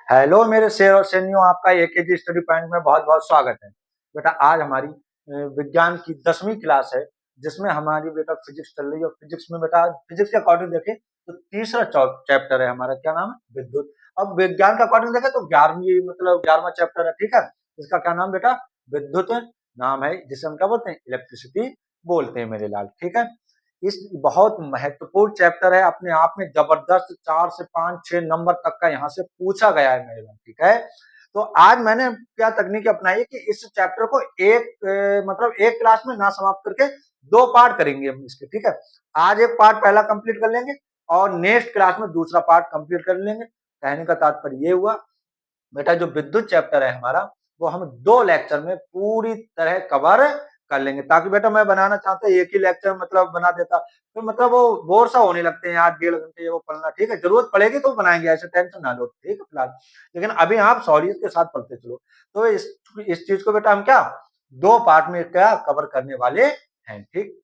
Hello मेरे शेर और शेरनियों, आपका एकेजी स्टडी पॉइंट में बहुत बहुत स्वागत है। बेटा आज हमारी विज्ञान की 10वीं क्लास है, जिसमें हमारी बेटा फिजिक्स चल रही है। और फिजिक्स में बेटा फिजिक्स के अकॉर्डिंग देखें तो तीसरा चैप्टर है हमारा, क्या नाम है? विद्युत। अब विज्ञान के अकॉर्डिंग देखें तो 11वीं मतलब 11वां चैप्टर है, ठीक है। इसका क्या नाम बेटा? विद्युत नाम है, जिसे हम क्या बोलते हैं? इलेक्ट्रिसिटी बोलते हैं मेरे लाल, ठीक है। इस बहुत महत्वपूर्ण चैप्टर है, अपने आप में जबरदस्त 4 से 5 6 नंबर तक का यहाँ से पूछा गया है मेरे लाल, ठीक है। तो आज मैंने क्या तकनीक अपनाई है कि इस चैप्टर को मतलब एक क्लास में ना समाप्त करके 2 पार्ट करेंगे हम इसके, ठीक है। आज एक पार्ट पहला कंप्लीट कर लेंगे और नेक्स्ट क्लास में दूसरा पार्ट कंप्लीट कर लेंगे। कहने का तात्पर्य ये हुआ बेटा, जो विद्युत चैप्टर है हमारा, वो हम 2 लेक्चर में पूरी तरह कवर कर लेंगे। ताकि बेटा मैं बनाना चाहता एक ही लेक्चर मतलब बना देता तो मतलब वो बोर सा होने लगते हैं यार, 1.5 घंटे ये वो पढ़ना, ठीक है। जरूरत पड़ेगी तो बनाएंगे, ऐसे टेंशन ना लो, ठीक है फिलहाल। लेकिन अभी आप सहूलियत के साथ पढ़ते चलो। तो इस चीज को बेटा हम क्या 2 पार्ट में क्या कवर करने वाले हैं, ठीक।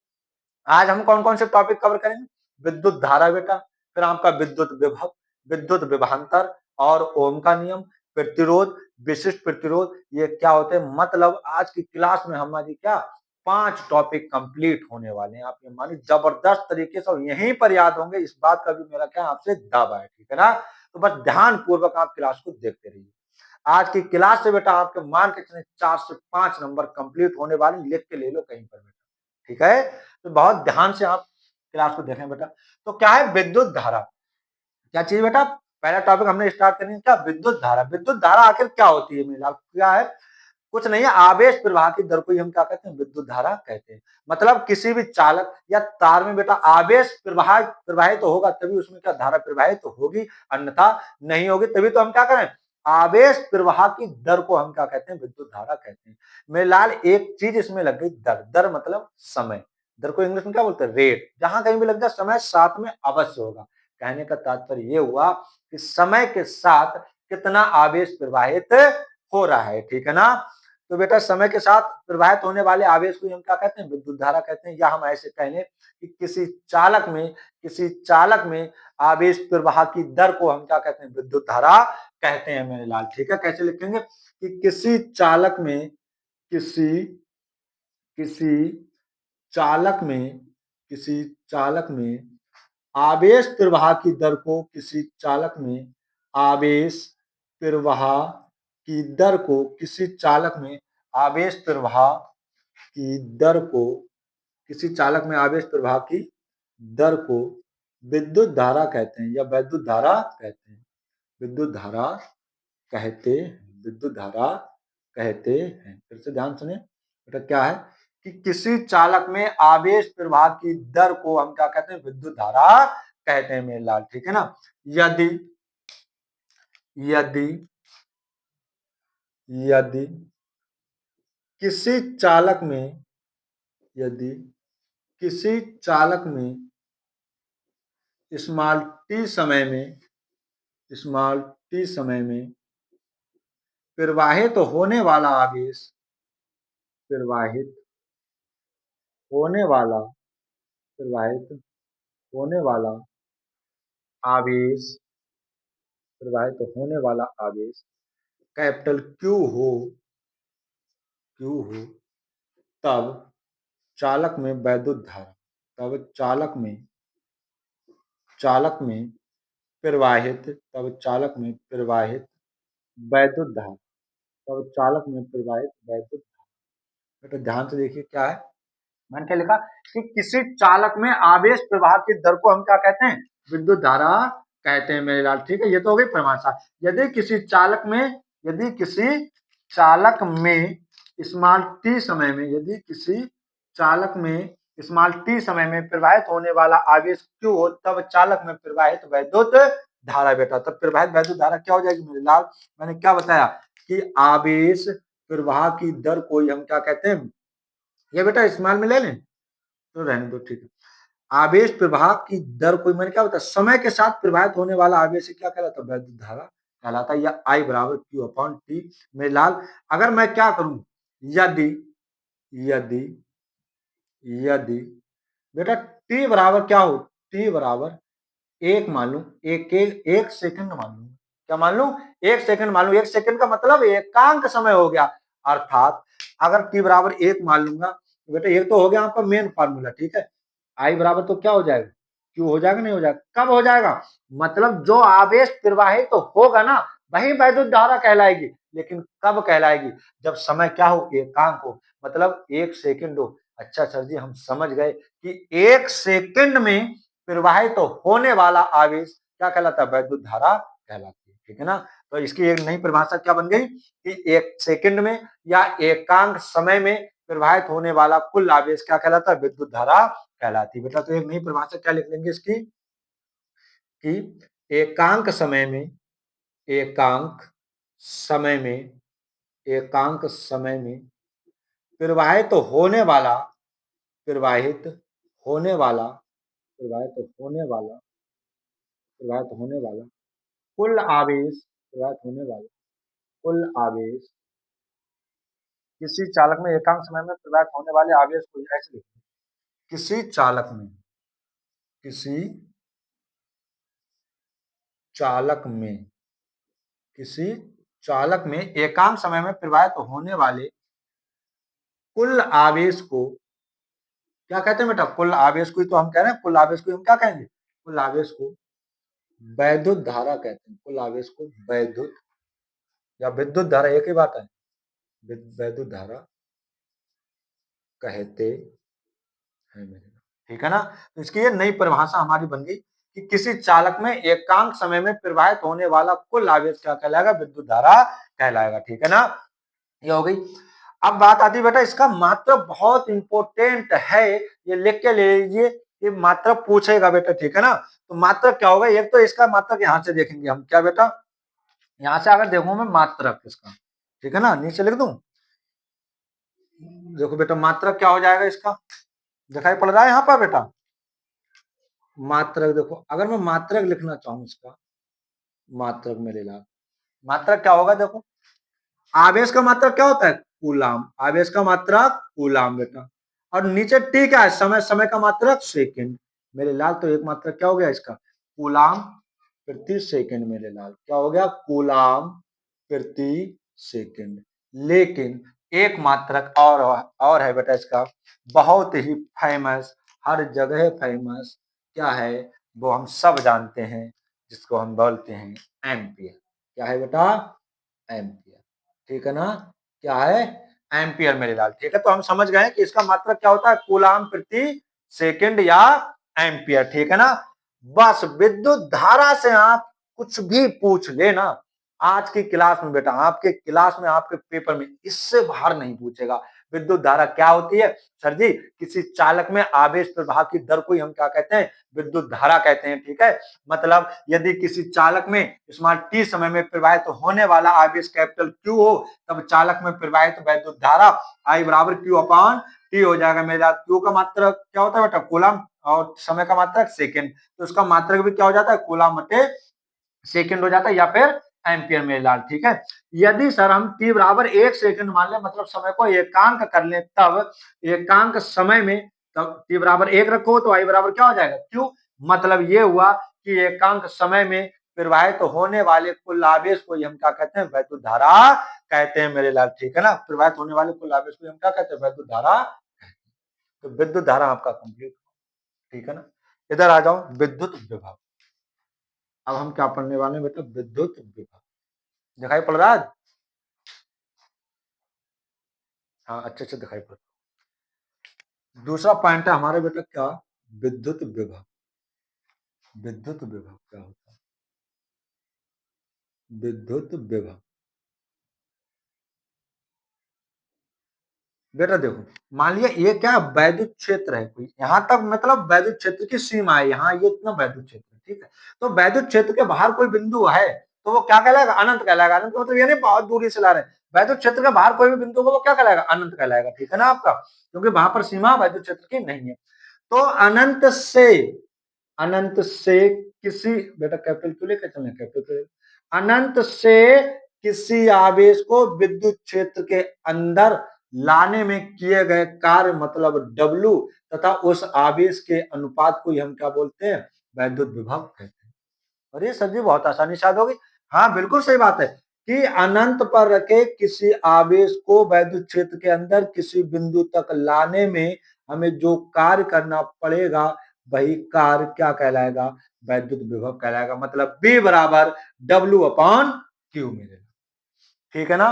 आज हम कौन कौन से टॉपिक कवर करेंगे? विद्युत धारा बेटा, फिर आपका विद्युत विभव, विद्युत विभवांतर और ओम का नियम, प्रतिरोध, विशिष्ट प्रतिरोध, ये क्या होते हैं। मतलब आज की क्लास में हमारी क्या 5 टॉपिक कंप्लीट होने वाले हैं। आप ये मानिए जबरदस्त तरीके से, और यहीं पर याद होंगे, इस बात का भी मेरा क्या आपसे दावा है, ठीक है ना। तो बस ध्यान पूर्वक आप क्लास को देखते रहिए। आज की क्लास से बेटा आपके मान के चले 4 से 5 नंबर कंप्लीट होने वाले, लिख के ले लो कहीं पर बेटा, ठीक है। तो बहुत ध्यान से आप क्लास को देखें बेटा। तो क्या है विद्युत धारा? क्या चीज बेटा? पहला टॉपिक हमने स्टार्ट करनी है, क्या? विद्युत धारा। विद्युत धारा आखिर क्या होती है मेरा? क्या है? कुछ नहीं है, आवेश प्रवाह की दर को ही हम क्या कहते हैं? विद्युत धारा कहते हैं। मतलब किसी भी चालक या तार में बेटा आवेश प्रवाहित तो होगा, तभी उसमें क्या धारा प्रवाहित तो होगी, अन्यथा नहीं होगी। तभी तो हम क्या करें? आवेश प्रवाह की दर को हम क्या कहते हैं? विद्युत धारा कहते हैं। मेरे लाल एक चीज इसमें लग गई, दर। दर मतलब समय। दर को इंग्लिश में क्या बोलते हैं? रेट। जहां कहीं भी लग जाए समय साथ में अवश्य होगा। कहने का तात्पर्य ये हुआ कि समय के साथ कितना आवेश प्रवाहित हो रहा है, ठीक है ना। तो बेटा समय के साथ प्रवाहित होने वाले आवेश को हम क्या कहते हैं? विद्युत धारा कहते हैं। या हम ऐसे कह लें कि किसी चालक में आवेश प्रवाह की दर को हम क्या कहते हैं? विद्युत धारा कहते हैं मेरे लाल, ठीक है। कैसे लिखेंगे कि किसी किसी चालक में आवेश प्रवाह की दर को किसी चालक में आवेश प्रवाह की दर को किसी चालक में आवेश प्रवाह की दर को किसी चालक में आवेश प्रवाह की दर को विद्युत धारा कहते हैं, या वैद्युत धारा कहते हैं। विद्युत धारा कहते हैं, विद्युत धारा कहते हैं। फिर से ध्यान सुने बेटा, क्या है कि किसी चालक में आवेश प्रवाह की दर को हम क्या कहते हैं? विद्युत धारा कहते हैं मेरे लाल, ठीक है ना। यदि यदि यदि किसी चालक में यदि किसी चालक में स्मॉल टी समय में प्रवाहित होने वाला आवेश प्रवाहित होने वाला प्रवाहित होने वाला आवेश होने वाला आवेश कैपिटल क्यू हो, तब चालक में वैद्युत धारा चालक में प्रवाहित वैद्युत धारा बेटा ध्यान से देखिए क्या है। मैंने क्या लिखा कि किसी चालक में आवेश प्रवाह की दर को हम क्या कहते हैं? विद्युत धारा कहते हैं मेरे लाल, ठीक है। ये तो हो गई परिभाषा। यदि किसी चालक में स्मॉल टी समय में यदि किसी चालक में स्मॉल टी समय में प्रवाहित होने वाला आवेश क्यू हो, तब चालक में प्रवाहित वैद्युत धारा बेटा, तब प्रवाहित वैद्युत धारा क्या हो जाएगी मेरे लाल? मैंने क्या बताया कि आवेश प्रवाह की दर को ही हम क्या कहते हैं? ये बेटा स्मॉल में ले लें तो रहने दो, ठीक है। आवेश प्रवाह की दर को मैंने क्या बताया? समय के साथ प्रवाहित होने वाला आवेश क्या कहलाता है? वैद्युत धारा कहलाता है। या आई बराबर क्यू अपॉन टी मेरे लाल। अगर मैं क्या करूं, यदि यदि यदि बेटा टी बराबर क्या हो? टी बराबर एक मान लू, एक सेकंड मान लू। क्या मान लूं? 1 सेकंड मान लूं। 1 सेकंड का मतलब एकांक समय हो गया। अर्थात अगर t बराबर 1 मान लूंगा तो बेटा ये तो हो गया आपका मेन फार्मूला, ठीक है। I बराबर तो क्या हो जाएगा? Q हो जाएगा, नहीं हो जाएगा? कब हो जाएगा? मतलब जो आवेश प्रवाहित तो होगा ना, वही वैद्युत धारा कहलाएगी। लेकिन कब कहलाएगी? जब समय क्या हो? एकांक हो, मतलब 1 सेकंड हो। अच्छा सर जी, हम समझ गए कि 1 सेकंड में प्रवाहित तो होने वाला आवेश क्या कहलाता है? वैद्युत धारा कहलाती है, ठीक है ना। तो इसकी एक नई परिभाषा क्या बन गई कि 1 सेकंड में या एकांक समय में प्रवाहित होने वाला कुल आवेश क्या कहलाता है? विद्युत धारा कहलाती है। बेटा तो एक नई परिभाषा क्या लिख लेंगे इसकी कि एकांक समय में एकांक समय में एकांक समय में प्रवाहित होने वाला प्रवाहित होने वाला प्रवाहित होने वाला प्रवाहित होने वाला कुल आवेश प्रवाहित होने वाला कुल आवेश किसी चालक में एकांक समय में प्रवाहित होने वाले आवेश को ऐसे लिखते हैं। किसी चालक में किसी चालक में एकांक समय में प्रवाहित होने वाले कुल आवेश को क्या कहते हैं बेटा? कुल आवेश को ही तो हम कह रहे हैं। कुल आवेश को हम क्या कहेंगे? कुल आवेश को वैद्युत धारा कहते हैं। कुल आवेश को वैद्युत या विद्युत धारा एक ही बात है, वैद्युत धारा कहते हैं मेरे, ठीक है ना। तो इसकी ये नई परिभाषा हमारी बन गई कि किसी चालक में एकांक समय में प्रवाहित होने वाला कुल आवेश क्या कहलाएगा? विद्युत धारा कहलाएगा, ठीक है ना। ये हो गई। अब बात आती है बेटा, इसका मात्रक बहुत इंपॉर्टेंट है, ये लिख के ले लीजिए, ये मात्रक पूछेगा बेटा, ठीक है ना। तो मात्रक क्या होगा? एक तो इसका मात्रक यहां से देखेंगे हम, क्या बेटा? यहां से अगर देखूं मैं मात्रक इसका, ठीक है ना, नीचे लिख दूं। देखो बेटा मात्रक क्या हो जाएगा इसका, दिखाई पड़ रहा है यहाँ पर बेटा? मात्रक देखो, अगर मैं मात्रक लिखना चाहूं इसका, मात्रक मेरे लाल, मात्रक क्या होगा? देखो आवेश का मात्रक क्या होता है? कूलाम। आवेश का मात्रक कूलाम बेटा। और नीचे टी क्या है? समय। समय का मात्रक सेकंड मेरे लाल। तो एक मात्रक क्या हो गया इसका? कूलाम प्रति सेकंड मेरे लाल। क्या हो गया? कूलाम प्रति सेकंड। लेकिन एक मात्रक और है बेटा इसका, बहुत ही फेमस, हर जगह फेमस, क्या है वो हम सब जानते हैं, जिसको हम बोलते हैं एम्पियर। क्या है बेटा? एम्पियर, ठीक है ना। क्या है? एम्पियर मेरे लाल, ठीक है। तो हम समझ गए कि इसका मात्रक क्या होता है? कूलाम प्रति सेकंड या एम्पियर, ठीक है ना। बस विद्युत धारा से आप कुछ भी पूछ लेना आज की क्लास में बेटा, आपके क्लास में आपके पेपर में इससे बाहर नहीं पूछेगा। विद्युत धारा क्या होती है सर जी? किसी चालक में आवेश प्रवाह की दर को हम क्या कहते हैं? विद्युत धारा कहते हैं, ठीक है। मतलब यदि किसी चालक में स्मॉल टी समय में प्रवाहित होने वाला आवेश कैपिटल क्यू हो, तब चालक में प्रवाहित विद्युत धारा आई बराबर क्यू अपॉन टी हो जाएगा मेरा। क्यू का मात्रक क्या होता है बेटा? कूलम, और समय का मात्रक सेकंड, तो उसका मात्रक भी क्या हो जाता है? कूलम बटे सेकंड हो जाता है, या फिर एम्पियर में लाल, ठीक है। यदि सर हम t बराबर 1 सेकंड मान लें, मतलब समय को एकांक कर लें, तब एकांक समय में तब t बराबर 1 रखो तो i बराबर क्या हो जाएगा? क्यों? मतलब ये हुआ कि एकांक समय में प्रवाहित तो होने वाले कुल आवेश को हम क्या कहते हैं? वैद्युत धारा कहते हैं मेरे लाल, ठीक है ना। प्रवाहित होने वाले कुल आवेश को हम क्या कहते हैं? वैद्युत धारा। तो विद्युत धारा आपका कंप्लीट, ठीक है ना। इधर आ जाओ, विद्युत विभव। अब हम क्या पढ़ने वाले हैं बेटा? विद्युत विभव। दिखाई पड़ रहा है? हाँ, अच्छे से दिखाई पड़ रहा है। दूसरा पॉइंट है हमारे बेटा क्या? विद्युत विभव। विद्युत विभव क्या होता है? विद्युत विभव बेटा देखो, मान लिया ये क्या वैद्युत क्षेत्र है कोई, यहाँ तक मतलब वैद्युत क्षेत्र की सीमा है, यहाँ ये इतना वैद्युत क्षेत्र, ठीक है। तो वैद्युत क्षेत्र के बाहर कोई बिंदु है तो वो क्या कहलाएगा? अनंत कहलाएगा। अनंत मतलब ये नहीं बहुत दूरी से ला रहे हैं, वैद्युत क्षेत्र के बाहर कोई भी बिंदु को वो क्या कहलाएगा? अनंत कहलाएगा, ठीक है ना आपका, क्योंकि वहां पर सीमा वैद्युत क्षेत्र की नहीं है। तो अनंत से किसी, बेटा कैपिटल क्यों लेकर चले? कैपिटल। अनंत से किसी आवेश को विद्युत क्षेत्र के अंदर लाने में किए गए कार्य मतलब W, तथा उस आवेश के अनुपात को हम क्या बोलते हैं? वैद्युत विभव कहते हैं। और ये सर जी बहुत आसानी से याद होगी। हाँ बिल्कुल सही बात है कि अनंत पर रखे किसी आवेश को वैद्युत क्षेत्र के अंदर किसी बिंदु तक लाने में हमें जो कार्य करना पड़ेगा वही कार्य क्या कहलाएगा, वैद्युत विभव कहलाएगा। मतलब B बराबर W अपॉन क्यू मेरे, ठीक है ना।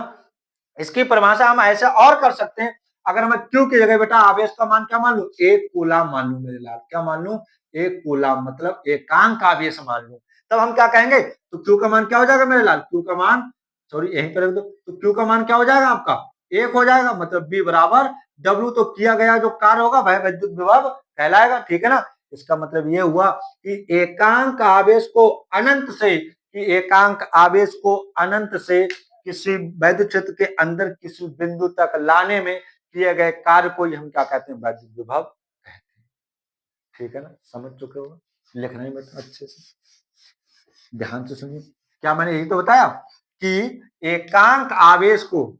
इसकी परिभाषा हम ऐसे और कर सकते हैं, अगर मैं क्यू की जगह बेटा आवेश का मान क्या मान लू, 1 कूलाम मान लू मेरे लाल, क्या मान लू, 1 कूलाम मतलब एकांक आवेश मान लू, तब हम क्या कहेंगे, तो क्यू का मान क्या हो जाएगा मेरे लाल, क्यू का मान, सॉरी यहीं पर रख दो, तो क्यू का मान क्या हो जाएगा आपका 1 हो जाएगा। मतलब बी बराबर डब्ल्यू, तो किया गया जो कार्य होगा वह विद्युत विभव कहलाएगा, ठीक है ना। इसका मतलब ये हुआ कि एकांक आवेश को अनंत से, कि एकांक आवेश को अनंत से किसी वैद्युत क्षेत्र के अंदर किसी बिंदु तक लाने में किए गए कार्य को हम क्या कहते हैं, वैद्युत विभव कहते हैं, ठीक है ना। समझ चुके हो, लिखना ही बेटा अच्छे से ध्यान से सुनिए, क्या मैंने यही तो बताया कि एकांक आवेश को,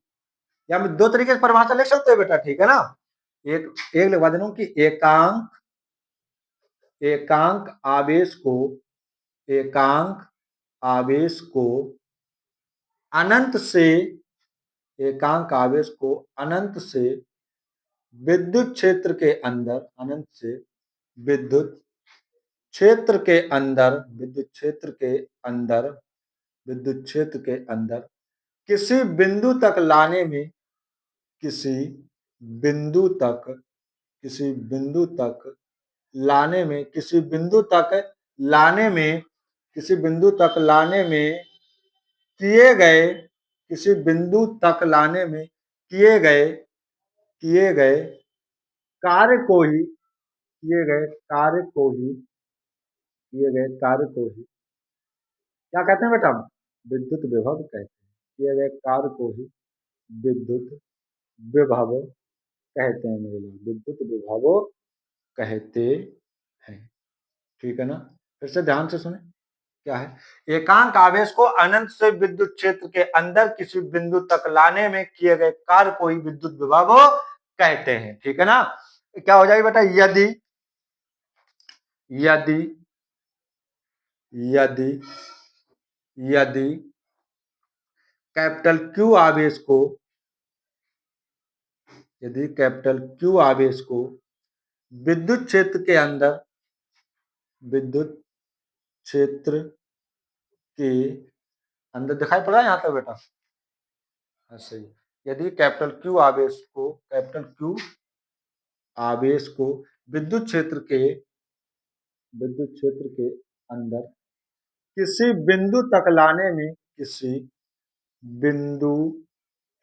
या मैं 2 तरीके से परिभाषा लिख सकते हो बेटा, ठीक है ना। एक एक लिखवा देना कि एकांक, एकांक आवेश को, एकांक आवेश को अनंत से, एकांक आवेश को अनंत से विद्युत क्षेत्र के अंदर, अनंत से विद्युत क्षेत्र के अंदर, विद्युत क्षेत्र के अंदर, विद्युत क्षेत्र के अंदर किसी बिंदु तक लाने में, किसी बिंदु तक, किसी बिंदु तक लाने में, किसी बिंदु तक लाने में, किसी बिंदु तक लाने में किए गए, किसी बिंदु तक लाने में किए गए, किए गए कार्य को ही, किए गए कार्य को ही, किए गए कार्य को ही क्या कहते हैं बेटा, विद्युत विभव कहते हैं। किए गए कार्य को ही विद्युत विभव कहते हैं मेरे लिए, विद्युत विभव कहते हैं, ठीक है ना। फिर से ध्यान से सुने, क्या है, एकांक आवेश को अनंत से विद्युत क्षेत्र के अंदर किसी बिंदु तक लाने में किए गए कार्य को ही विद्युत विभव कहते हैं, ठीक है ना। क्या हो जाएगा बेटा, यदि, यदि, यदि, यदि कैपिटल क्यू आवेश को, यदि कैपिटल क्यू आवेश को विद्युत क्षेत्र के अंदर, विद्युत क्षेत्र के अंदर, दिखाई पड़ रहा है यहाँ तक बेटा, हाँ सही। यदि कैपिटल क्यू आवेश को, कैपिटल क्यू आवेश को विद्युत क्षेत्र के, विद्युत क्षेत्र के अंदर किसी बिंदु तक लाने में, किसी बिंदु,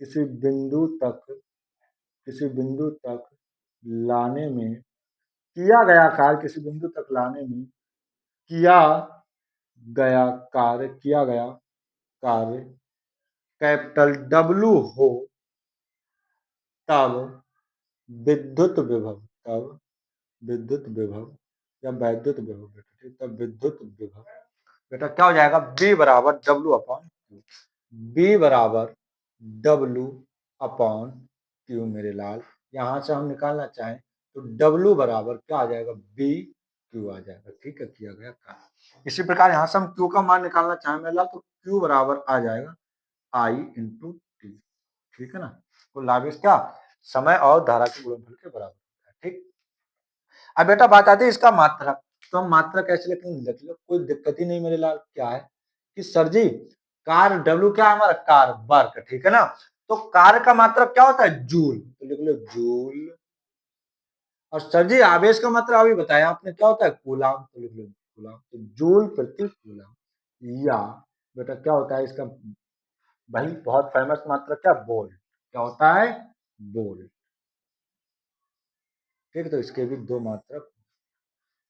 किसी बिंदु तक, किसी बिंदु तक लाने में किया गया कार्य, किसी बिंदु तक लाने में किया गया कार्य, किया गया कार्य कैपिटल डब्ल्यू हो, तब विद्युत विभव, तब विद्युत विभव या वैद्युत विभव बेटा, ठीक, तब विद्युत विभव बेटा क्या हो जाएगा, बी बराबर डब्ल्यू अपॉन क्यू, बी बराबर डब्ल्यू अपॉन क्यू मेरे लाल। यहां से हम निकालना चाहें तो डब्ल्यू बराबर क्या आ जाएगा, बी क्यू आ जाएगा, ठीक है, किया गया कार्य। इसी प्रकार यहां से हम क्यू का मान निकालना चाहें मेरे लाल, तो क्यू बराबर आ जाएगा आई इंटू टी, ठीक है ना। तो लावेश क्या, समय और धारा के गुणनफल के बराबर होता है, ठीक। अब बेटा बात आती है इसका मात्रक, तो हम मात्रक कैसे लिखेंगे, लिख लो, कोई दिक्कत ही नहीं मेरे लाल। क्या है कि सर जी कार डब्ल्यू क्या है हमारा, कार वर्क, ठीक है ना। तो कार का मात्रक क्या होता है, जूल, तो लिख लो जूल। और सर जी आवेश का मात्रक अभी बताया आपने क्या होता है, कूलाम, तो लिख लो कूलाम, तो जूल प्रति कूलाम। या बेटा क्या होता है इसका, भाई बहुत फेमस मात्रक क्या, वोल्ट, क्या होता है, वोल्ट, ठीक। तो इसके भी 2 मात्रक।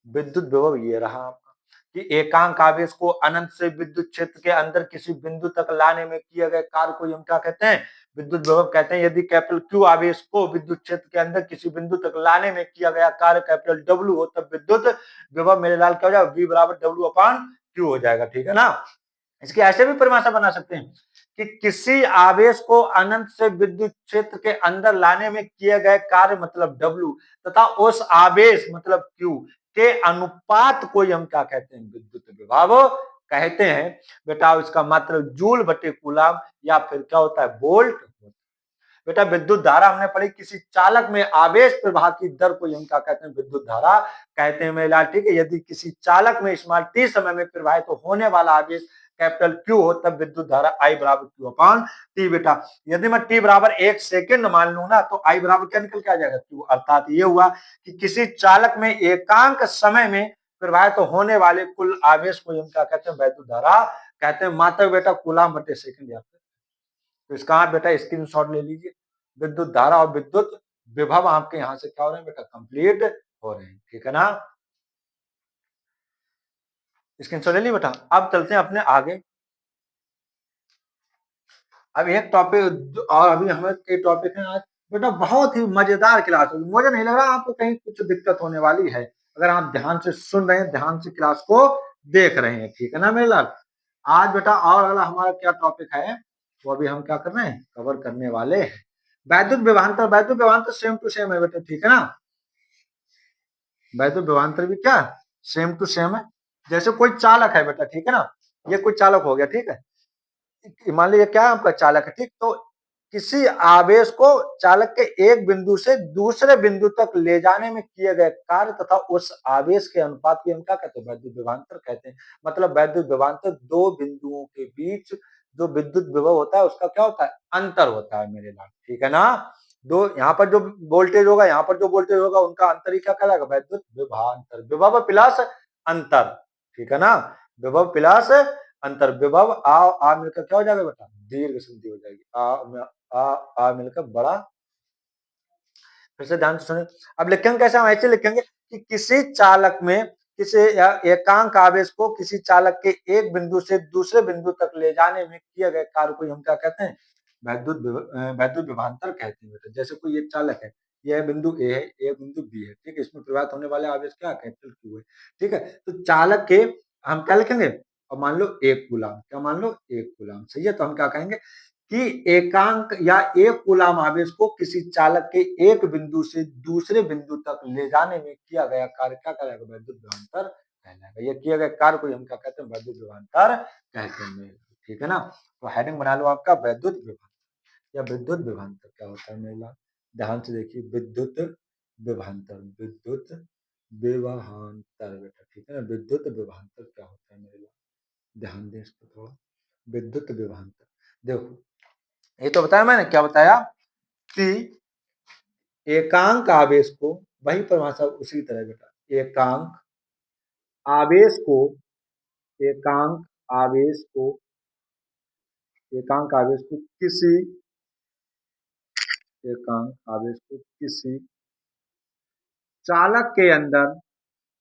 विद्युत विभव ये रहा आपका कि एकांक आवेश को अनंत से विद्युत क्षेत्र के अंदर किसी बिंदु तक लाने में किए गए कार्य को हम क्या कहते हैं, विद्युत विभव कहते हैं। यदि कैपिटल क्यू आवेश को विद्युत क्षेत्र के अंदर किसी बिंदु तक लाने में किया गया कार्य कैपिटल डब्ल्यू हो, तब विद्युत विभव मेरे लाल क्या हो जाएगा, वी बराबर डब्ल्यू अपॉन क्यू हो जाएगा, ठीक है ना। इसकी ऐसे भी परिभाषा बना सकते हैं कि किसी आवेश को अनंत से विद्युत क्षेत्र के अंदर लाने में किए गए कार्य मतलब डब्ल्यू, तथा उस आवेश मतलब क्यू के अनुपात को हम क्या कहते हैं, विद्युत विभव कहते हैं बेटा, इसका मतलब जूल बटे कूलाम या फिर क्या होता है, वोल्ट। बेटा विद्युत धारा हमने पढ़ी, किसी चालक में आवेश प्रवाह की दर को हम क्या कहते हैं, विद्युत धारा कहते हैं मेरा, ठीक है। यदि किसी चालक में स्मॉल टी समय में प्रवाहित तो होने वाला आवेश कैपिटल क्यू हो, तब विद्युत धारा आई बराबर क्यू अपॉन टी। बेटा यदि मैं टी बराबर 1 सेकेंड मान लू ना, तो आई बराबर क्या निकल के आ जाएगा, क्यू। अर्थात ये हुआ कि किसी चालक में एकांक समय में प्रवाहित तो होने वाले कुल आवेश को हम क्या कहते हैं, विद्युत धारा कहते हैं। मात्र बेटा कूलाम बटे सेकंड याद। तो इसका आप बेटा स्क्रीनशॉट ले लीजिए। विद्युत धारा और विद्युत विभव आपके यहाँ से क्या हो रहे हैं बेटा, कंप्लीट हो रहे हैं, ठीक है ना। स्क्रीनशॉट ले ली बेटा। अब चलते हैं अपने आगे। अब एक टॉपिक और, अभी हमें कई टॉपिक हैं आज बेटा, बहुत ही मजेदार क्लास होगी। मुझे नहीं लग रहा आपको कहीं कुछ दिक्कत होने वाली है, अगर आप ध्यान से सुन रहे हैं, ध्यान से क्लास को देख रहे हैं, ठीक है ना मेरे लाल। आज बेटा और अगला हमारा क्या टॉपिक है, वो अभी हम क्या कर रहे हैं, कवर करने वाले हैं। वैद्युत विभवांतर। वैद्युत विभवांतर सेम टू सेम है बेटा, ठीक है ना। वैद्युत विभवांतर भी क्या सेम टू सेम है। जैसे कोई चालक है बेटा, ठीक है ना, ये कोई चालक हो गया, ठीक है। मान लीजिए क्या आपका चालक है, ठीक। तो किसी आवेश को चालक के एक बिंदु से दूसरे बिंदु तक ले जाने में किए गए कार्य तथा उस आवेश के अनुपात को हम क्या कहते हैं, वैद्युत विभवांतर कहते हैं। मतलब वैद्युत विभवांतर दो बिंदुओं के बीच जो विद्युत विभव होता है उसका क्या होता है, अंतर होता है मेरे लाल, ठीक है ना। दो यहाँ पर जो वोल्टेज होगा, यहाँ पर जो वोल्टेज होगा, उनका अंतर ही क्या कहलाएगा, वैद्युत विभवांतर। विभव प्लस अंतर, ठीक है ना। विभव प्लस अंतर। विभव आ मिलकर क्या हो जाएगा बेटा, दीर्घ संधि हो जाएगी। आ मिलकर बड़ा। फिर से ध्यान से सुनिए। अब लिखेंगे कैसे, हम ऐसे लिखेंगे कि किसी चालक में किसी एकांक आवेश को किसी चालक के एक बिंदु से दूसरे बिंदु तक ले जाने में किए गए कार्य को हम क्या कहते हैं, वैद्युत विभवांतर कहते हैं बेटा। जैसे कोई एक चालक है, यह बिंदु ए है, यह बिंदु बी है, ठीक है। इसमें प्रवाहित होने वाले आवेश क्या कैपिटल क्यू है, ठीक है। तो चालक के हम क्या लिखेंगे, और मान लो एक कूलाम, क्या मान लो एक कूलाम, सही है। तो हम क्या कहेंगे कि एकांक या एक कूलाम आवेश को किसी चालक के एक बिंदु से दूसरे बिंदु तक ले जाने में किया गया कार्य क्या कहलाएगा, वैद्युत विभवांतर कहलाएगा। ये किए गए कार्य को हम क्या कहते हैं, वैद्युत विभवांतर कहते हैं, ठीक है ना। तो हेडिंग बना लो आपका, वैद्युत विभवांतर या विद्युत विभवांतर क्या होता है मेरा, ध्यान से देखिए। विद्युत विभवांतर, विद्युत विभवांतर बेटा, ठीक है ना। विद्युत विभवांतर क्या होता है मेरा, ध्यान दें इस पर थोड़ा। विद्युत विभवांतर देखो, ये तो बताया मैंने, क्या बताया कि एकांक आवेश को, वही परिभाषा उसी तरह बेटा, एकांक आवेश को, एकांक आवेश को, एकांक आवेश को किसी, एकांक आवेश को किसी चालक के अंदर,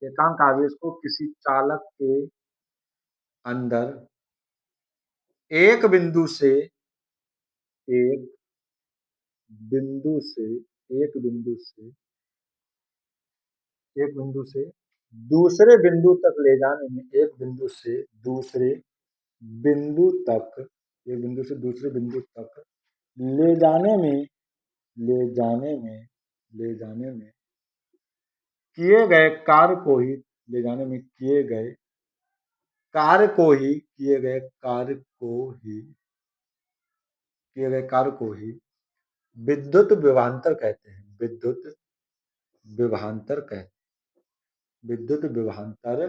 एकांक आवेश को किसी चालक के अंदर एक बिंदु से, एक बिंदु से, एक बिंदु से, एक बिंदु से दूसरे बिंदु तक ले जाने में, एक बिंदु से दूसरे बिंदु तक, एक बिंदु से दूसरे बिंदु तक ले जाने में, ले जाने में, ले जाने में किए गए कार्य को ही, ले जाने में किए गए कार्य को ही, किए गए कार्य को ही, किए गए कार्य को ही विद्युत विभवांतर कहते हैं। विद्युत विभवांतर कहते, विद्युत विभवांतर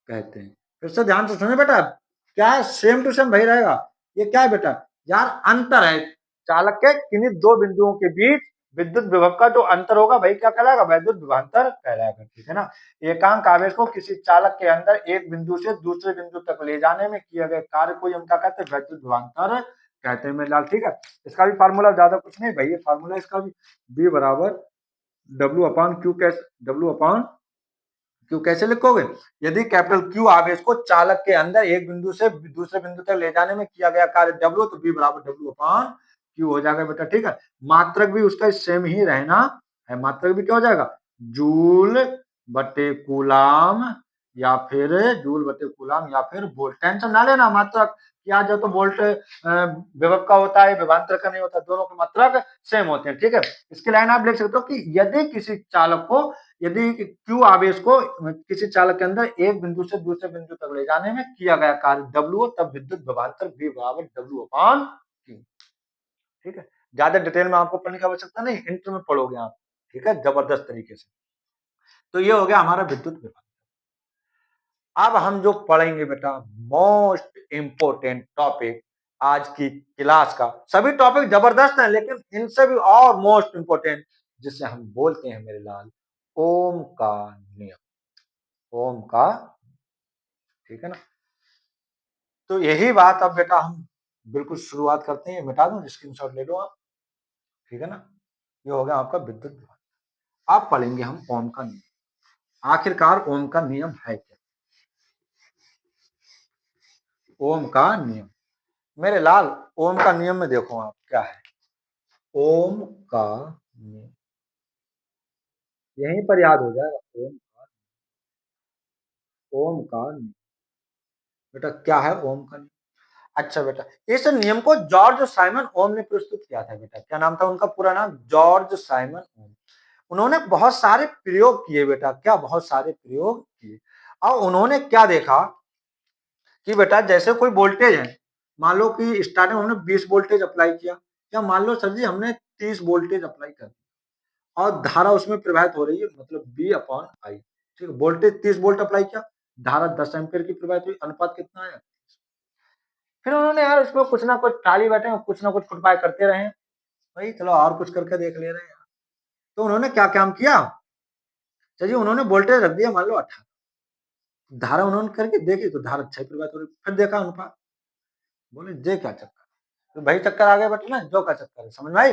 कहते हैं। फिर से ध्यान से सुने बेटा, क्या है, सेम टू सेम वही रहेगा। ये क्या है बेटा, यार अंतर है चालक के किन्हीं दो बिंदुओं के बीच विद्युत विभव का जो अंतर होगा वही क्या कहलाएगा, वैद्युत विभवांतर कहलाएगा, ठीक है ना। एकांक आवेश को किसी चालक के अंदर एक बिंदु से दूसरे बिंदु तक ले जाने में किए गए कार्य को हम क्या कहते हैं, वैद्युत विभवांतर कहते हैं मेरे लाल, ठीक है। इसका भी फार्मूला ज्यादा कुछ नहीं भाई, ये फार्मूला इसका भी बी बराबर डब्ल्यू अपॉन क्यू, कैसे डब्ल्यू अपॉन क्यू कैसे लिखोगे, यदि कैपिटल क्यू आवेश को चालक के अंदर एक बिंदु से दूसरे बिंदु तक ले जाने में किया गया कार्य डब्ल्यू, तो बी बराबर डब्ल्यू अपॉन क्यू हो जाएगा बेटा, ठीक है। मात्रक भी उसका सेम ही रहना है, मात्रक भी क्या हो जाएगा, जूल बटे कूलाम या फिर जूल बटे कूलाम या फिर वोल्ट। टेंशन ना लेना, मात्रक या जो तो वोल्ट विभव का होता है, विभवांतर का नहीं होता, दोनों के मात्रक सेम होते हैं, ठीक है। इसके लाइन आप लिख सकते हो कि यदि किसी चालक को यदि Q आवेश को किसी चालक के अंदर एक बिंदु से दूसरे बिंदु तक ले जाने में किया गया कार्य W, तब विद्युत विभवांतर V बराबर W/Q। ठीक है, ज्यादा डिटेल में आपको पढ़ने की आवश्यकता नहीं, इंटर में पढ़ोगे आप। ठीक है, जबरदस्त तरीके से। तो ये हो गया हमारा विद्युत विभवांतर। अब हम जो पढ़ेंगे बेटा मोस्ट इंपोर्टेंट टॉपिक आज की क्लास का, सभी टॉपिक जबरदस्त हैं लेकिन इनसे भी और मोस्ट इंपोर्टेंट, जिसे हम बोलते हैं मेरे लाल ओम का नियम। ओम का, ठीक है ना। तो यही बात अब बेटा हम बिल्कुल शुरुआत करते हैं। मिटा दूं, स्क्रीनशॉट ले लो आप, ठीक है ना। ये हो गया आपका विद्युत विभवांतर। अब पढ़ेंगे हम ओम का नियम। आखिरकार ओम का नियम है क्या? ओम का नियम मेरे लाल, ओम का नियम में देखो आप क्या है। ओम का नियम यहीं पर याद हो जाएगा। ओम का नियम बेटा क्या है ओम का नियम? अच्छा बेटा, इस नियम को जॉर्ज साइमन ओम ने प्रस्तुत किया था बेटा। क्या नाम था उनका पूरा नाम? जॉर्ज साइमन ओम। उन्होंने बहुत सारे प्रयोग किए बेटा। क्या? बहुत सारे प्रयोग किए। और उन्होंने क्या देखा कि बेटा जैसे कोई वोल्टेज है, मान लो कि स्टार्टिंग हमने 20 वोल्टेज अप्लाई किया, या मान लो सर जी हमने 30 वोल्टेज अप्लाई कर दिया और धारा उसमें प्रवाहित हो रही है, मतलब V/I। ठीक है, वोल्टेज 30 वोल्ट अप्लाई किया, धारा 10 एम्पीयर की प्रवाहित हुई, अनुपात कितना है? फिर उन्होंने यार उसमें कुछ ना कुछ टाली बैठे हैं, कुछ ना कुछ खुटपाए करते रहे, भाई चलो और कुछ करके देख ले रहे हैं। तो उन्होंने क्या काम किया? चलिए उन्होंने वोल्टेज रख दिया मान लो 18, धारा उन्होंने करके देखी तो धारा 6 प्रवाहित हो रही, फिर देखा अनुपात, बोले जे क्या चक्कर, तो भाई चक्कर आ गए बेटा ना, जो का चक्कर है, समझ में आई।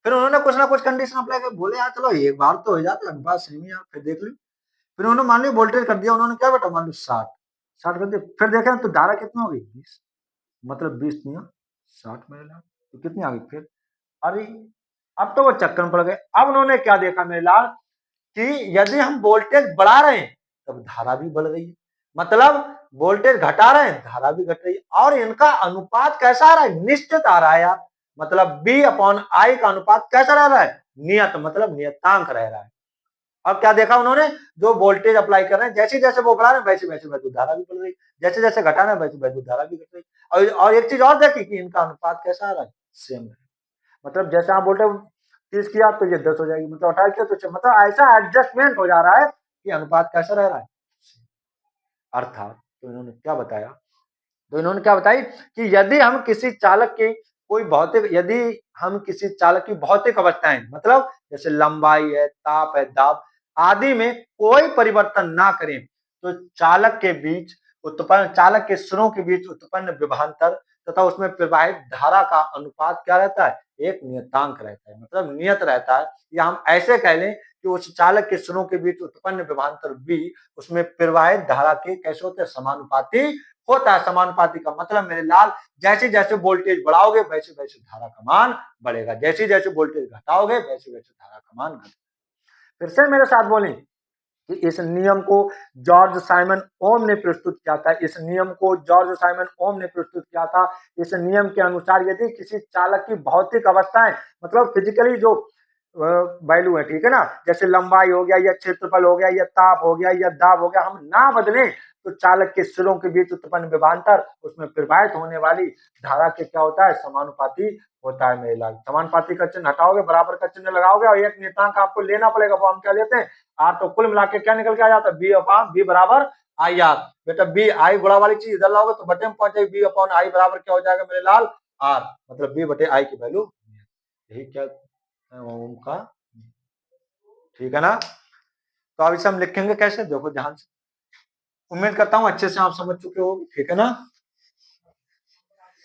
फिर उन्होंने कुछ ना कुछ कंडीशन अप्लाई कर, बोले यार चलो एक बार तो हो जाता, अनुपात सेम ही, फिर देख ली। फिर उन्होंने मान ली वोल्टेज कर दिया, उन्होंने क्या बेटा मान लो 60, 60 कर दिया, फिर देखा तो धारा कितना हो गई 20, मतलब 20 नहीं 60 मेरे लाल, तो कितनी आ गई फिर? अरे अब तो वो चक्कर में पड़ गए। अब उन्होंने क्या देखा मेरे लाल कि यदि हम वोल्टेज बढ़ा रहे हैं तब धारा भी बढ़ रही है, मतलब वोल्टेज घटा रहे हैं धारा भी घट रही है, और इनका अनुपात कैसा आ रहा है? निश्चित आ रहा है यार, मतलब V/I का अनुपात कैसा रह रहा है? नियत, मतलब नियतांक रह रहा है। अब क्या देखा उन्होंने? जो वोल्टेज अप्लाई कर रहे हैं, जैसे जैसे वो बढ़ा रहे हैं वैसे वैसे वैद्युत धारा भी बढ़ रही, जैसे जैसे घटा रहे हैं वैसे वैद्युत धारा भी घट रही। और एक चीज और देखी कि इनका अनुपात कैसा आ रहा है? सेम है, मतलब जैसे आप बोलते 30 किया तो ये 10 हो जाएगी, मतलब 28 किया तो 6, मतलब ऐसा एडजस्टमेंट हो जा रहा है कि अनुपात कैसा रह रहा है? अर्थात तो इन्होंने क्या बताया? तो इन्होंने क्या बताई कि यदि हम किसी चालक की कोई भौतिक, यदि हम किसी चालक की भौतिक अवस्थाएं, मतलब जैसे लंबाई है, ताप है, दाब आदि में कोई परिवर्तन ना करें, तो चालक के बीच उत्पन्न, चालक के सिरों के बीच उत्पन्न विभवांतर तथा उसमें प्रवाहित धारा का अनुपात क्या रहता है? एक नियतांक रहता है, मतलब नियत रहता है। या हम ऐसे कह लें कि उस चालक के सिरों के बीच उत्पन्न विभवांतर V उसमें प्रवाहित धारा के कैसे होते हैं? समानुपाती होता है। समानुपाती का मतलब मेरे लाल, जैसे जैसे वोल्टेज बढ़ाओगे वैसे वैसे धारा का मान बढ़ेगा, जैसे जैसे वोल्टेज घटाओगे वैसे वैसे धारा का मान घटेगा। फिर से मेरे साथ बोलें कि इस नियम को जॉर्ज साइमन ओम ने प्रस्तुत किया था। इस नियम को जॉर्ज साइमन ओम ने प्रस्तुत किया था। इस नियम के अनुसार यदि किसी चालक की भौतिक अवस्थाएं, मतलब फिजिकली जो वैल्यू है, ठीक है ना, जैसे लंबाई हो गया या क्षेत्रफल हो गया या ताप हो गया या दाब हो गया, हम ना बदले तो चालक के सिरों के बीच उत्पन्न विभवांतर उसमें प्रवाहित होने वाली धारा के क्या होता है? समानुपाती होता है मेरे लाल। समानुपाती का चिन्ह हटाओगे, बराबर का चिन्ह लगाओगे और एक नियतांक आपको लेना पड़ेगा, वो हम क्या लेते हैं? आर। तो कुल मिला के क्या निकल के आ जाता है? बी बराबर आई आर। बेटा बी आई गुणा वाली चीज इधर लाओगे तो बटे में पहुंच जाएगी, B/I बराबर क्या हो जाएगा मेरे लाल? आर, मतलब B/I की वैल्यू, यही क्या ओम का, ठीक है ना। तो अब इसे हम लिखेंगे कैसे, देखो ध्यान से, उम्मीद करता हूं अच्छे से आप समझ चुके हो, ठीक है ना।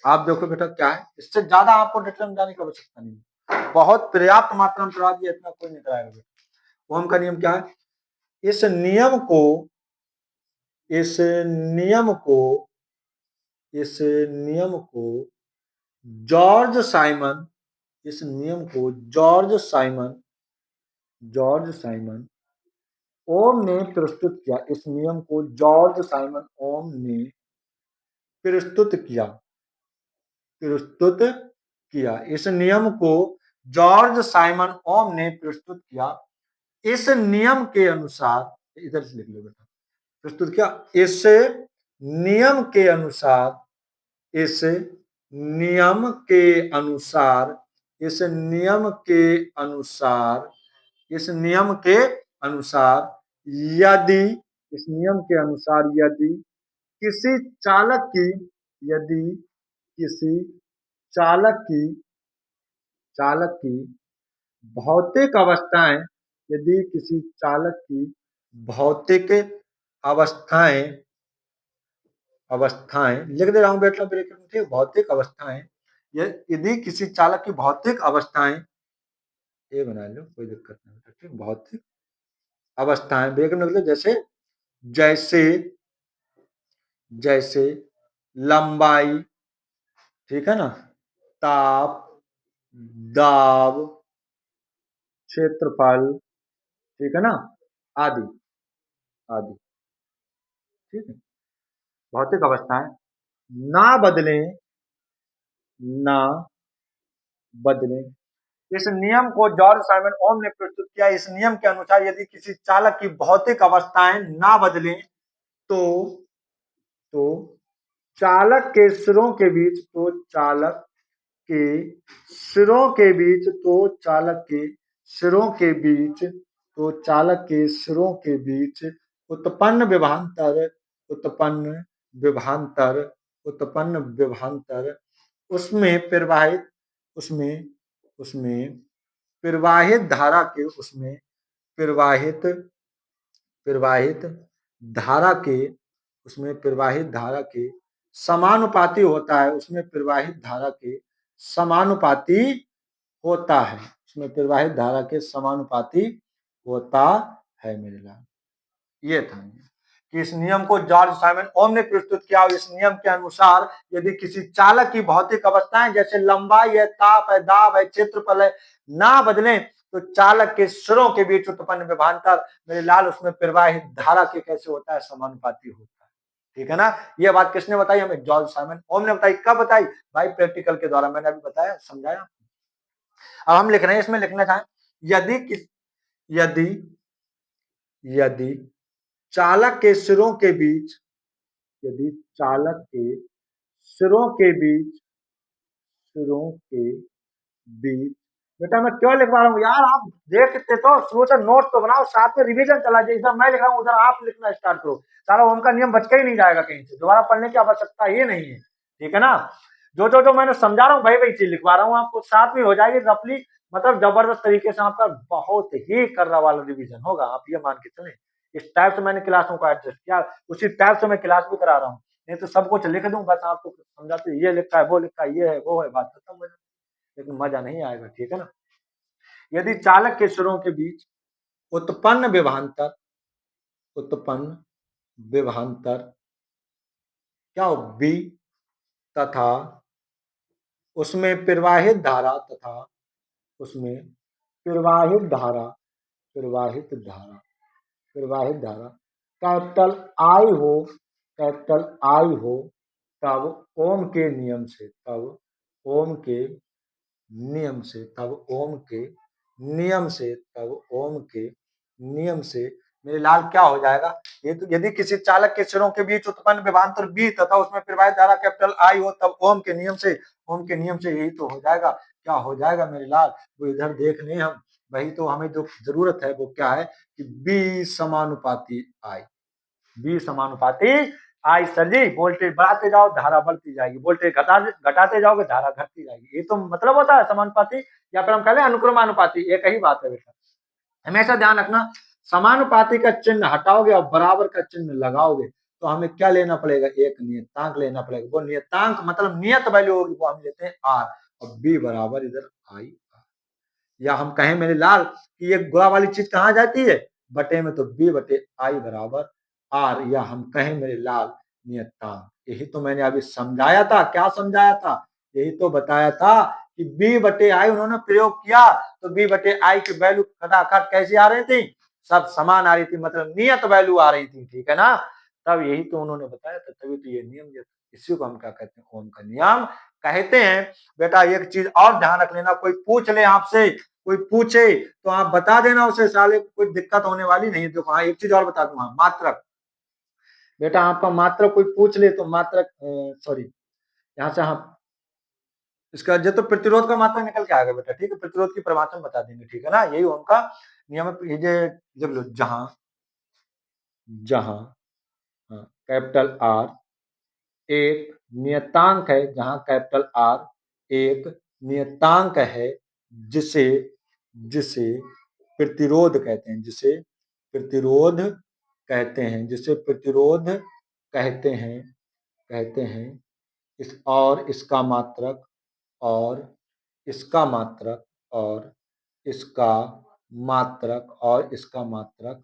आप देखो बेटा क्या है, इससे ज्यादा आपको डिटेल में जाने की आवश्यकता नहीं, बहुत पर्याप्त मात्रा में करा दिया, इतना कोई नहीं कराएगा। ओम का नियम क्या है? इस नियम को, इस नियम को, इस नियम को जॉर्ज साइमन, इस नियम को जॉर्ज साइमन, जॉर्ज साइमन ओम ने प्रस्तुत किया। इस नियम को जॉर्ज साइमन ओम ने प्रस्तुत किया, प्रस्तुत किया। इस नियम को जॉर्ज साइमन ओम ने प्रस्तुत किया। इस नियम के अनुसार, इधर से लिख लो बेटा, प्रस्तुत किया इस नियम के अनुसार, इस नियम के अनुसार, इस नियम के अनुसार, इस नियम के अनुसार यदि, इस नियम के अनुसार यदि किसी चालक की, यदि किसी चालक की, चालक की भौतिक अवस्थाएं, यदि किसी चालक की भौतिक अवस्थाएं, अवस्थाएं लिख दे रहा हूं बेटा ब्रैकेट में, ठीक, भौतिक अवस्थाएं, यदि किसी चालक की भौतिक अवस्थाएं, ये बना लो कोई दिक्कत नहीं, ठीक, भौतिक अवस्थाएं ब्रैकेट में मतलब जैसे, जैसे, जैसे लंबाई, ठीक है ना, ताप, दाब, क्षेत्रफल, ठीक है ना, आदि, आदि, ठीक है, भौतिक अवस्थाएं ना बदले, ना बदले। इस नियम को जॉर्ज साइमन ओम ने प्रस्तुत किया। इस नियम के अनुसार यदि किसी चालक की भौतिक अवस्थाएं ना बदले तो चालक के सिरों के बीच, तो चालक के सिरों के बीच, तो चालक के सिरों के बीच, तो चालक के सिरों के बीच उत्पन्न विभवांतर, उत्पन्न विभवांतर, उत्पन्न विभवांतर, उसमें प्रवाहित, उसमें, उसमें प्रवाहित धारा के, उसमें प्रवाहित, प्रवाहित धारा के, उसमें प्रवाहित धारा के समानुपाती होता है, उसमें प्रवाहित धारा के समानुपाती होता है, उसमें प्रवाहित धारा के समानुपाती होता है मेरे लाल। ये था कि इस नियम को जॉर्ज साइमन ओम ने प्रस्तुत किया और इस नियम के अनुसार यदि किसी चालक की भौतिक अवस्थाएं जैसे लंबाई है, ताप है, दाब है, क्षेत्रफल है ना बदले तो चालक के सिरों के बीच उत्पन्न विभवांतर मेरे लाल उसमें प्रवाहित धारा के कैसे होता है, समानुपाती होता है, ठीक है ना। ये बात किसने बताई हमें, जॉर्ज साइमन ओम ने बताई। कब बताई भाई, प्रैक्टिकल के द्वारा, मैंने अभी बताया, समझाया। अब हम लिख रहे हैं, इसमें लिखना चाहें यदि किस, यदि, यदि चालक के सिरों के बीच, यदि चालक के सिरों के बीच, सिरों के बीच, बेटा मैं क्यों लिखवा रहा हूँ यार, आप देखते तो शुरू से नोट तो बनाओ, साथ में रिवीजन चला जाए, इधर मैं लिख रहा हूँ उधर आप लिखना स्टार्ट करो, सारा ओम का नियम बच के ही नहीं जाएगा कहीं से, दोबारा पढ़ने की आवश्यकता ही नहीं है, ठीक है ना। जो मैंने समझा रहा हूँ भाई चीज लिखवा रहा हूँ आपको, साथ में हो जाएगी रफली, मतलब जबरदस्त तरीके से आपका बहुत ही कर्रा वाला रिवीजन होगा, आप ये मान के चले। इस टाइप से मैंने क्लासों को एडजस्ट किया, उसी टाइप से मैं क्लास भी करा रहा हूँ, नहीं तो सब कुछ लिख दूं बस आपको समझाते, ये लिखा है, वो लिखा है, ये है, वो है, बात खत्म हो जाए, लेकिन मजा नहीं आएगा, ठीक है ना। यदि चालक के सिरों के बीच उत्पन्न विभवांतर, उत्पन्न विभवांतर क्या हो, बी, तथा उसमें प्रवाहित धारा, तथा उसमें प्रवाहित धारा, प्रवाहित धारा, प्रवाहित धारा कैपिटल आई हो, कैपिटल आई हो, तब ओम के नियम से, तब ओम के नियम से, तब ओम के नियम से, तब ओम के नियम से मेरे लाल क्या हो जाएगा, ये तो यदि किसी चालक के सिरों के बीच उत्पन्न विभवांतर बी तथा उसमें प्रवाहित धारा कैपिटल आई हो तब ओम के नियम से, ओम के नियम से यही तो हो जाएगा, क्या हो जाएगा मेरे लाल, वो इधर देख नहीं हम, वही तो हमें जो जरूरत है वो क्या है कि बी समानुपाती आई, बी समानुपाती आई सर जी, वोल्टेज बढ़ाते जाओ धारा बढ़ती जाएगी, वोल्टेज घटाते जाओगे धारा घटती जाएगी, ये तो मतलब होता है समानुपाती, या फिर हम कह लें अनुक्रमानुपाती, एक ही बात है बेटा। हमेशा ध्यान रखना, समानुपाती का चिन्ह हटाओगे और बराबर का चिन्ह लगाओगे तो हमें क्या लेना पड़ेगा, एक नियतांक लेना पड़ेगा, वो नियतांक मतलब नियत वैल्यू होगी, वो हम लेते हैं आर, और बी बराबर इधर आई, या हम कहें मेरे लाल कि ये गुणा वाली चीज कहाँ जाती है बटे में, तो बी बटे आई बराबर आर, या हम कहें मेरे लाल नियतांक, यही तो मैंने अभी समझाया था, क्या समझाया था, यही तो बताया था कि बी बटे आई उन्होंने प्रयोग किया तो बी बटे आई की वैल्यू खटाखट कैसी आ रही थी, सब समान आ रही थी, मतलब नियत वैल्यू आ रही थी, ठीक है ना। तब यही तो उन्होंने बताया था, तभी तो ये नियम, इसी को हम क्या कहते हैं, ओम का नियम कहते हैं। बेटा एक चीज और ध्यान रख लेना, कोई पूछ ले आपसे कोई पूछे तो आप बता देना उसे, साले कोई दिक्कत होने वाली नहीं है। देखो हाँ, एक चीज और बता दूं, हाँ मात्रक, बेटा आपका मात्रक कोई पूछ ले तो मात्रक, सॉरी यहाँ से हम इसका जो तो प्रतिरोध का मात्रक निकल के आएगा बेटा, ठीक है, प्रतिरोध की परिभाषा हम बता देंगे, ठीक है ना, यही उनका नियम है। ये जब लो, जहां जहां कैपिटल आर एक नियतांक है, जहां कैपिटल आर एक नियतांक है, जिसे जिसे प्रतिरोध कहते हैं, जिसे प्रतिरोध कहते हैं, जिसे प्रतिरोध कहते हैं, कहते हैं इस और इसका मात्रक, और इसका मात्रक, और इसका मात्रक, और इसका मात्रक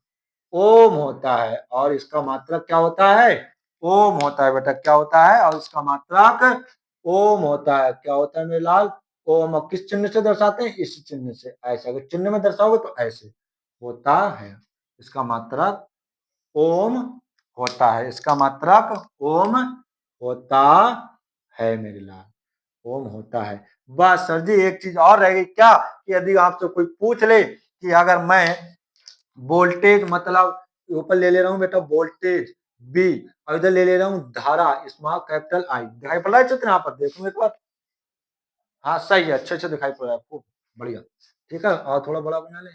ओम होता है। और इसका मात्रक क्या होता है? ओम होता है बेटा, क्या होता है? और इसका मात्रक ओम होता है। क्या होता है मेरे लाल? ओम। अब किस चिन्ह से दर्शाते हैं? इस चिन्ह से। ऐसे अगर चिन्ह में दर्शाओगे तो ऐसे होता है। इसका मात्रक ओम होता है, इसका मात्रक ओम होता है मेरे लाल, ओम होता है। बस सर जी एक चीज और रहेगी क्या, कि यदि आपसे कोई पूछ ले कि अगर मैं वोल्टेज मतलब ऊपर ले ले रहा हूँ बेटा वोल्टेज बी, और इधर ले ले रहा हूँ धारा स्मॉल कैपिटल आई, दिखाई पड़ रहा है चित्र यहाँ पर? देखो एक बार, हाँ सही है, अच्छे अच्छे दिखाई पड़ रहा है आपको, बढ़िया, ठीक है। और थोड़ा बड़ा बना ले,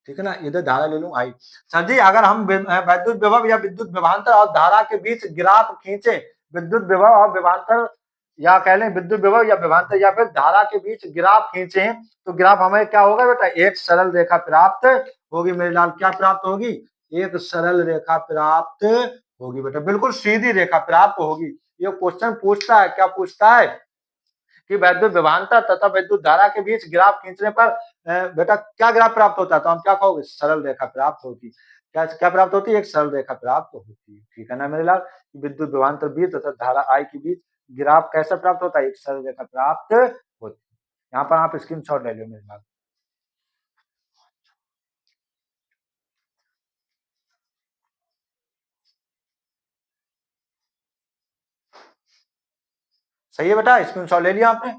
ठीक है ना। इधर धारा ले लूं आई। सर जी अगर हम विद्युत विभव या विद्युत विभवांतर और धारा के बीच ग्राफ खींचे, विद्युत विभव और विभवांतर, या कह लें विद्युत विभव या विभवांतर या फिर धारा के बीच ग्राफ खींचे, तो ग्राफ हमें क्या होगा बेटा? एक सरल रेखा प्राप्त होगी मेरे लाल। क्या प्राप्त होगी? एक सरल रेखा प्राप्त होगी बेटा, बिल्कुल सीधी रेखा प्राप्त होगी। ये क्वेश्चन पूछता है, क्या पूछता है कि वैद्युत विभवांतर तथा विद्युत धारा के बीच ग्राफ खींचने पर बेटा क्या ग्राफ प्राप्त होता है? तो हम क्या कहोगे? सरल रेखा प्राप्त होगी। क्या क्या प्राप्त होती है? एक सरल रेखा प्राप्त होती है, ठीक है ना मेरे लाल। विद्युत विभवांतर बी तथा धारा आई के बीच ग्राफ कैसा प्राप्त होता है? एक सरल रेखा प्राप्त होती है। यहाँ पर आप स्क्रीनशॉट ले लो मेरे लाल। सही है बेटा, स्क्रीनशॉट ले लिया आपने।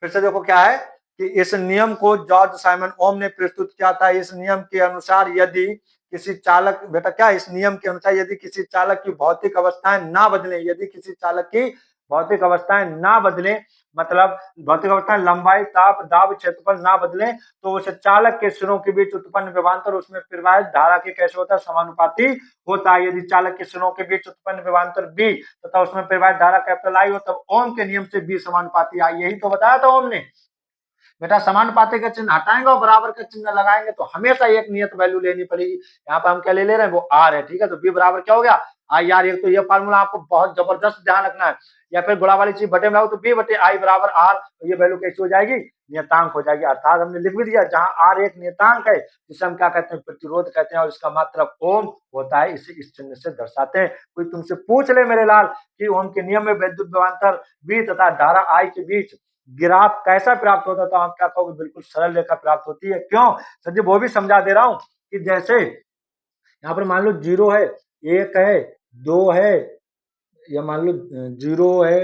फिर से देखो क्या है कि इस नियम को जॉर्ज साइमन ओम ने प्रस्तुत किया था। इस नियम के अनुसार यदि किसी चालक, बेटा क्या, इस नियम के अनुसार यदि किसी चालक की भौतिक अवस्थाएं ना बदले, यदि किसी चालक की भौतिक अवस्थाएं ना बदले, मतलब भौतिक अवस्थाएं लंबाई, ताप, दाब, क्षेत्रफल ना बदले, तो उस चालक के सिरों के बीच उत्पन्न विभवांतर उसमें प्रवाहित धारा के कैसे होता है? समानुपाती होता है। यदि चालक के सिरों के बीच उत्पन्न विभवांतर बी तथा उसमें प्रवाहित धारा कैपिटल आई हो, तब ओम के नियम से बी समानुपाती आई। यही तो बताया था ओम ने बेटा। समानुपाती का चिन्ह हटाएंगे और बराबर का चिन्ह लगाएंगे तो हमेशा एक नियत वैल्यू लेनी पड़ेगी। यहाँ पर हम क्या ले रहे हैं? वो आर है, ठीक है। तो बी बराबर क्या हो गया? I R. एक तो ये फार्मूला आपको बहुत जबरदस्त ध्यान रखना है। या फिर गुणा वाली चीज बटे में लाओ तो बी बटे आई बराबर आर, तो ये वैल्यू कैसी हो जाएगी? नियतांक हो जाएगी। अर्थात हमने लिख भी दिया, जहां आर एक नियतांक है जिसे हम क्या कहते हैं? प्रतिरोध कहते हैं, और इसका मात्रक ओम होता है। इसे इस चिन्ह से दर्शाते हैं। कोई तुमसे पूछ ले मेरे लाल कि ओम के नियम में विद्युत विभवांतर बी तथा धारा आई के बीच ग्राफ कैसा प्राप्त होता, तो आप क्या कहोगे? बिल्कुल सरल रेखा प्राप्त होती है। क्यों सर जी? वो भी समझा दे रहा हूं कि जैसे यहाँ पर मान लो 0 है, 1 है, 2 है, या मान लो 0 है,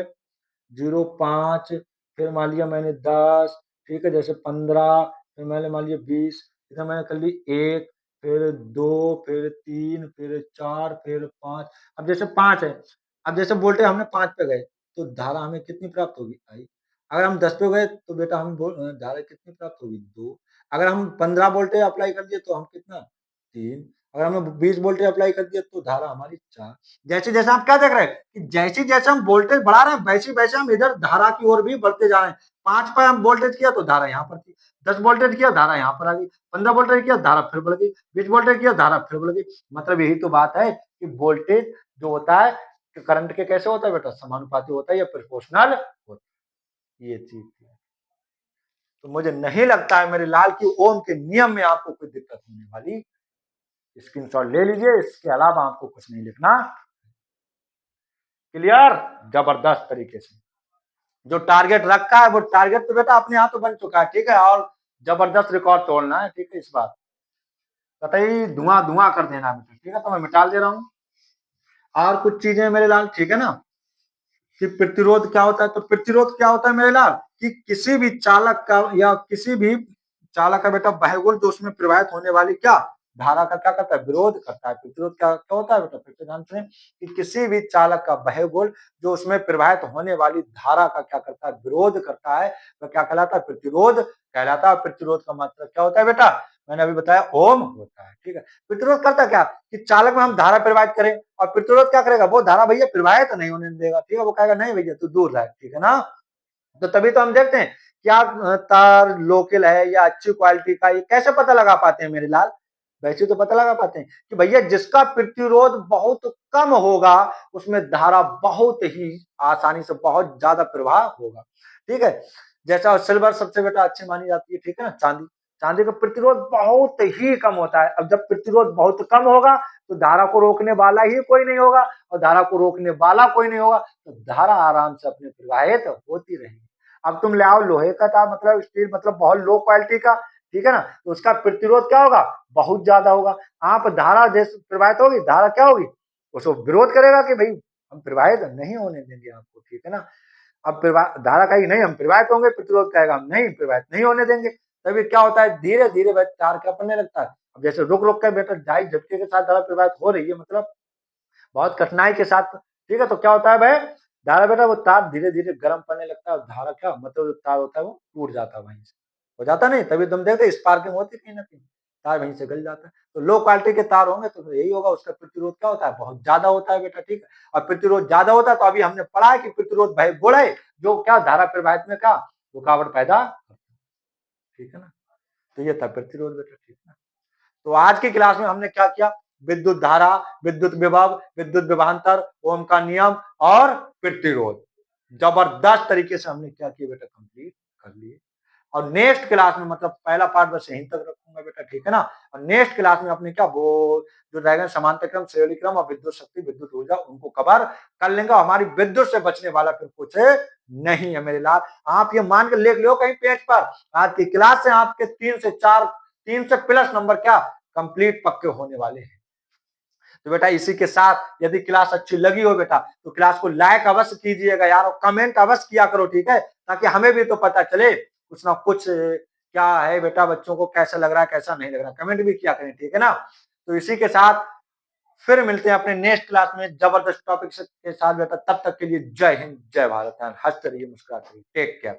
0, 5, फिर मान लिया मैंने 10, ठीक है, जैसे 15, फिर मैंने मान लिया 20, इधर मैंने कर ली 1, फिर 2, फिर 3, फिर 4, फिर 5। अब जैसे 5 है, अब जैसे वोल्टेज हमने 5 पे गए तो धारा हमें कितनी प्राप्त होगी? आई। अगर हम 10 पे गए तो बेटा हम धारा कितनी प्राप्त होगी? 2। अगर हम 15 वोल्टेज अप्लाई कर दिए तो हम कितना? 3। अगर हमने 20 वोल्टेज अप्लाई कर दिया तो धारा हमारी 4। जैसे जैसे आप क्या देख रहे हैं कि जैसे जैसे हम वोल्टेज बढ़ा रहे हैं वैसे वैसे हम इधर धारा की ओर भी बढ़ते जा रहे हैं। 5 पर हम वोल्टेज किया तो धारा यहाँ पर थी, 10 वोल्टेज किया धारा यहाँ पर आ गई, 15 वोल्टेज किया धारा फिर बढ़ गई, 20 वोल्टेज किया धारा फिर बढ़ गई। मतलब यही तो बात है कि वोल्टेज जो होता है करंट के कैसे होता है बेटा? समानुपाती होता है या प्रोपोर्शनल होता है। ये चीज तो मुझे नहीं लगता है मेरे लाल की ओम के नियम में आपको कोई दिक्कत होने वाली। स्क्रीनशॉट ले लीजिए, इसके अलावा आपको कुछ नहीं लिखना। क्लियर? जबरदस्त तरीके से जो टारगेट रखा है वो टारगेट तो बेटा अपने आप तो बन चुका है, ठीक है। और जबरदस्त रिकॉर्ड तोड़ना है, ठीक है। इस बात कतई धुआं धुआं कर देना बेटा, ठीक है। तो मैं मिटा दे रहा हूं। और कुछ चीजें मेरे लाल, ठीक है ना, कि प्रतिरोध क्या होता है? तो प्रतिरोध क्या होता है मेरे लाल? कि किसी भी चालक का या किसी भी चालक का बेटा बहुगुण जो उसमें प्रवाहित होने वाली क्या धारा का क्या करता है, विरोध करता है। प्रतिरोध क्या होता है बेटा, फिर से ध्यान सुनिए कि किसी भी चालक का बहुगुण जो उसमें प्रवाहित होने वाली धारा का क्या करता है, विरोध करता है, तो क्या कहलाता है, प्रतिरोध कहलाता है। प्रतिरोध का मतलब क्या होता है बेटा, मैंने अभी बताया ओम होता है। ठीक है, प्रतिरोध करता क्या कि चालक में हम धारा प्रवाहित करें और प्रतिरोध क्या करेगा, वो धारा भैया प्रवाहित नहीं होने देगा। ठीक है, वो कहेगा नहीं भैया तू दूर रह। ठीक है ना, तो तभी तो हम देखते हैं क्या तार लोकल है या अच्छी क्वालिटी का, ये कैसे पता लगा पाते हैं मेरे लाल, वैसे तो पता लगा पाते हैं कि भैया जिसका प्रतिरोध बहुत कम होगा उसमें धारा बहुत ही आसानी से बहुत ज्यादा प्रवाह होगा। ठीक है, जैसा सिल्वर सबसे बेटा अच्छी मानी जाती है। ठीक है ना, चांदी, चांदी का प्रतिरोध बहुत ही कम होता है। अब जब प्रतिरोध बहुत कम होगा तो धारा को रोकने वाला ही कोई नहीं होगा, और धारा को रोकने वाला कोई नहीं होगा तो धारा आराम से अपने प्रवाहित होती रहेगी। अब तुम ले आओ लोहे का तार, मतलब स्टील, मतलब बहुत लो क्वालिटी का, ठीक है ना, तो उसका प्रतिरोध क्या होगा, बहुत ज्यादा होगा। आप धारा जैसे प्रवाहित होगी, धारा क्या होगी, उसको विरोध करेगा कि भाई हम प्रवाहित नहीं होने देंगे आपको। ठीक है ना, अब धारा कहेगी नहीं हम प्रवाहित होंगे, प्रतिरोध कहेगा हम नहीं प्रवाहित नहीं होने देंगे। तभी क्या होता है, धीरे धीरे वह तार क्या बनने लगता है। अब जैसे रुक रुक कर बेटा ढाई झटके के साथ धारा प्रवाहित हो रही है, मतलब बहुत कठिनाई के साथ। ठीक है, तो क्या होता है भाई, धारा बेटा वो तार धीरे धीरे गर्म पड़ने लगता है और धारा क्या मतलब जो तार होता है वो टूट जाता है वहीं से, हो जाता नहीं, तभी तुम देखते स्पार्किंग होती कहीं ना कहीं, तार वहीं से गल जाता है। तो लो क्वालिटी के तार होंगे तो यही होगा, उसका प्रतिरोध क्या होता है, बहुत ज्यादा होता है बेटा। ठीक है, और प्रतिरोध ज्यादा होता है तो अभी हमने पढ़ा है कि प्रतिरोध भाई गुण है जो क्या धारा प्रवाहित में क्या रुकावट पैदा करता है। ठीक है ना, तो ये था प्रतिरोध बेटा। ठीक है, तो आज की क्लास में हमने क्या किया, विद्युत धारा, विद्युत विभव, विद्युत विभवांतर, ओम का नियम और प्रतिरोध, जबरदस्त तरीके से हमने क्या किया बेटा, कंप्लीट कर लिए। और नेक्स्ट क्लास में मतलब पहला पार्ट बस यहीं तक रखूंगा बेटा। ठीक है ना, और नेक्स्ट क्लास में अपने क्या वो जो रहेगा समांतर क्रम, श्रेणी क्रम और विद्युत शक्ति, विद्युत ऊर्जा, उनको कवर कर लेंगे। हमारी विद्युत से बचने वाला फिर कुछ नहीं है मेरे लाल। आप ये मान के लिख लो कहीं पेज पर, आज की क्लास से आपके 3 से प्लस नंबर क्या कंप्लीट पक्के होने वाले हैं। तो बेटा इसी के साथ यदि क्लास अच्छी लगी हो बेटा तो क्लास को लाइक अवश्य कीजिएगा यार, और कमेंट अवश्य किया करो। ठीक है, ताकि हमें भी तो पता चले कुछ ना कुछ क्या है बेटा, बच्चों को कैसा लग रहा है कैसा नहीं लग रहा, कमेंट भी किया करें। ठीक है ना, तो इसी के साथ फिर मिलते हैं अपने नेक्स्ट क्लास में जबरदस्त टॉपिक के साथ बेटा। तब तक के लिए जय हिंद जय भारत, हंसते रहिए मुस्कुराते रहिए, टेक केयर।